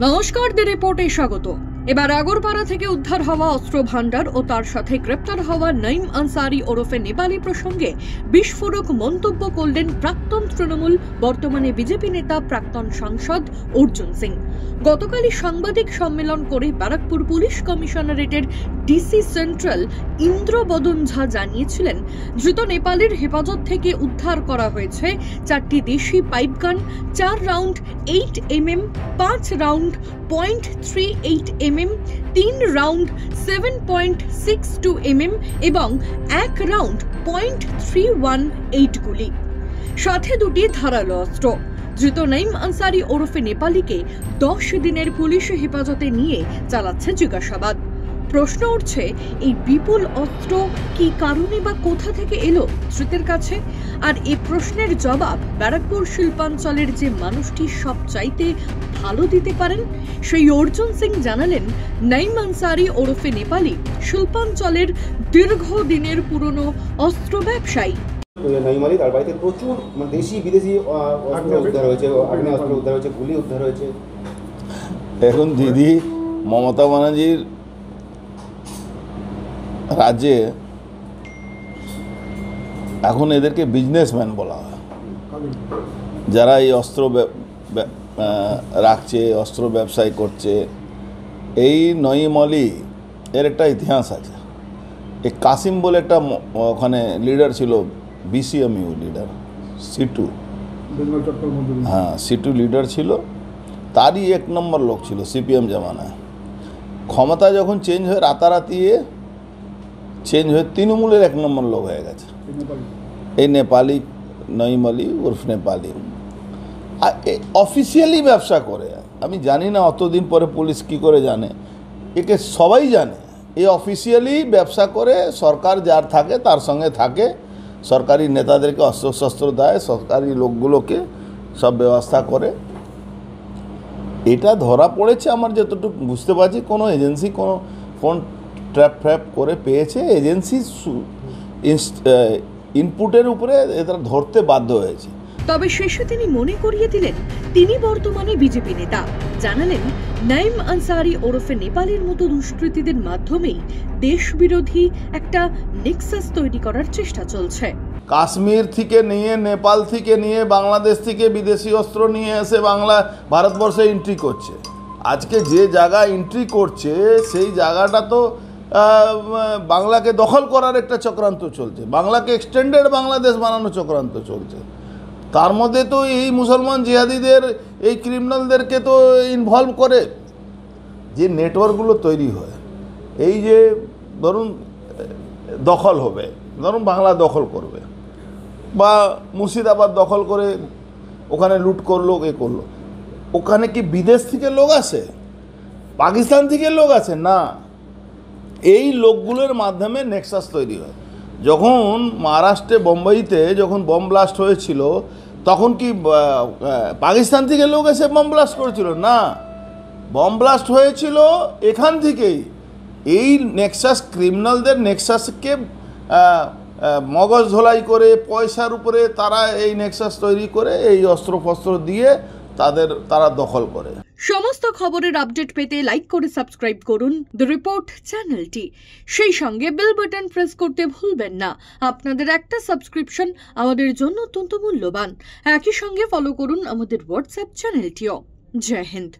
নমস্কার, দ্য রিপোর্টে স্বাগত। এবার আগরপাড়া থেকে উদ্ধার হওয়া অস্ত্র ভান্ডার ও তার সাথে গ্রেপ্তার হওয়া নঈম আনসারি ওরফে নেপালি প্রসঙ্গে বিস্ফোরক মন্তব্য করলেন প্রাক্তন তৃণমূল বর্তমানে বিজেপি নেতা প্রাক্তন সাংসদ অর্জুন সিং। গতকালই সাংবাদিক সম্মেলন করে ব্যারাকপুর পুলিশ কমিশনারেটের ডিসি সেন্ট্রাল ইন্দ্রবদন ঝা জানিয়েছিলেন, ধৃত নেপালের হেফাজত থেকে উদ্ধার করা হয়েছে 4টি দেশি pipe gun, 4 round 8mm, 5 round .38mm, 3 round 7.62mm এবং 1 রাউন্ড .318 গুলি, সাথে 2টি ধারালো অস্ত্র। ধৃত নঈম আনসারি ওরফে নেপালিকে 10 দিনের পুলিশ হেফাজতে নিয়ে চালাচ্ছে জিজ্ঞাসাবাদ। প্রশ্ন উঠছে, এই বিপুল অস্ত্র কি কারণে বা কোথা থেকে এলো ধৃতের কাছে? আর এই প্রশ্নের জবাব ব্যারাকপুর শিল্পাঞ্চলের যে মানুষটি সবচাইতে ভালো দিতে পারেন, সেই অর্জুন সিং জানালেন, নঈম আনসারি ওরফে নেপালি শিল্পাঞ্চলের দীর্ঘদিনের পুরনো অস্ত্র ব্যবসায়ী। নঈম আলী, তার বাড়িতে প্রচুর দেশি বিদেশি অস্ত্র উদ্ধার হয়েছে, আগ্নেয়াস্ত্র উদ্ধার হয়েছে, গুলি উদ্ধার হয়েছে। এখন দিদি মমতা ব্যানার্জির রাজ্যে এখন এদেরকে বিজনেসম্যান বলা হয়, যারা এই অস্ত্র রাখছে, অস্ত্র ব্যবসায় করছে। এই নঈম আলী এর একটা ইতিহাস আছে। এই কাসিম বলে একটা ওখানে লিডার ছিল, বিসিএমইউ লিডার, সিটু, হ্যাঁ সিটু লিডার ছিল, তারই 1 নম্বর লোক ছিল সিপিএম জামানায়। ক্ষমতা যখন চেঞ্জ হয়ে রাতারাতি চেঞ্জ হয়ে তৃণমূলের 1 নম্বর লোক হয়ে গেছে এই নেপালি নঈম আলী উর্ফ নেপালি। আর অফিসিয়ালি ব্যবসা করে, আমি জানি না অতদিন পরে পুলিশ কি করে জানে, একে সবাই জানে। এই অফিসিয়ালি ব্যবসা করে, সরকার যার থাকে তার সঙ্গে থাকে, সরকারি নেতাদেরকে অস্ত্রশস্ত্র দেয়, সরকারি লোকগুলোকে সব ব্যবস্থা করে। এটা ধরা পড়েছে আমার যতটুকু বুঝতে পারছি, কোনো এজেন্সি কোনো ফোন ট্র্যাপ করে পেয়েছে, এজেন্সি ইনপুটের উপরে এটা ধরতে বাধ্য হয়েছে। তবে শেষে তিনি মনে করিয়ে দিলেন, তিনি বর্তমানে বিজেপি নেতা। জানালেন, নঈম আনসারি ওরফে নেপালের মতো দুষ্কৃতীদের মাধ্যমেই দেশ বিরোধী একটা নেক্সাস তৈরি করার চেষ্টা চলছে। কাশ্মীর থেকে নিয়ে, নেপাল থেকে নিয়ে, বাংলাদেশ থেকে বিদেশি অস্ত্র নিয়ে এসে ভারতবর্ষে এন্ট্রি করছে। আজকে যে জায়গা এন্ট্রি করছে সেই জায়গাটা তো বাংলাকে দখল করার একটা চক্রান্ত চলছে, বাংলাকে এক্সটেন্ডেড বাংলাদেশ বানানো চক্রান্ত চলছে। তার মধ্যে তো এই মুসলমান জিহাদিদের, এই ক্রিমিনালদেরকে তো ইনভলভ করে যে নেটওয়ার্কগুলো তৈরি হয়। এই যে ধরুন দখল হবে, ধরুন বাংলা দখল করবে বা মুর্শিদাবাদ দখল করে ওখানে লুট করলো, এ করলো, ওখানে কি বিদেশ থেকে লোক আসে, পাকিস্তান থেকে লোক আসে না, এই লোকগুলোর মাধ্যমে নেক্সাস তৈরি হয়। যখন মহারাষ্ট্রে বোম্বাইতে যখন বম ব্লাস্ট হয়েছিল, তখন কি পাকিস্তান থেকে লোক এসে বম ব্লাস্ট করেছিল? না, বম ব্লাস্ট হয়েছিল এখান থেকেই। এই নেক্সাস ক্রিমিনালদের নেক্সাসকে মগজ ধোলাই করে, পয়সার উপরে তারা এই নেক্সাস তৈরি করে, এই অস্ত্রফস্ত্র দিয়ে তারা দখল করে। সমস্ত খবরের আপডেট পেতে লাইক করে সাবস্ক্রাইব করুন দ্য রিপোর্ট চ্যানেলটি। সেই সঙ্গে বেল বাটন প্রেস করতে ভুলবেন না। আপনাদের একটা সাবস্ক্রিপশন আমাদের জন্য অত্যন্ত মূল্যবান। একই সঙ্গে ফলো করুন আমাদের হোয়াটসঅ্যাপ চ্যানেলটিও। জয় হিন্দ।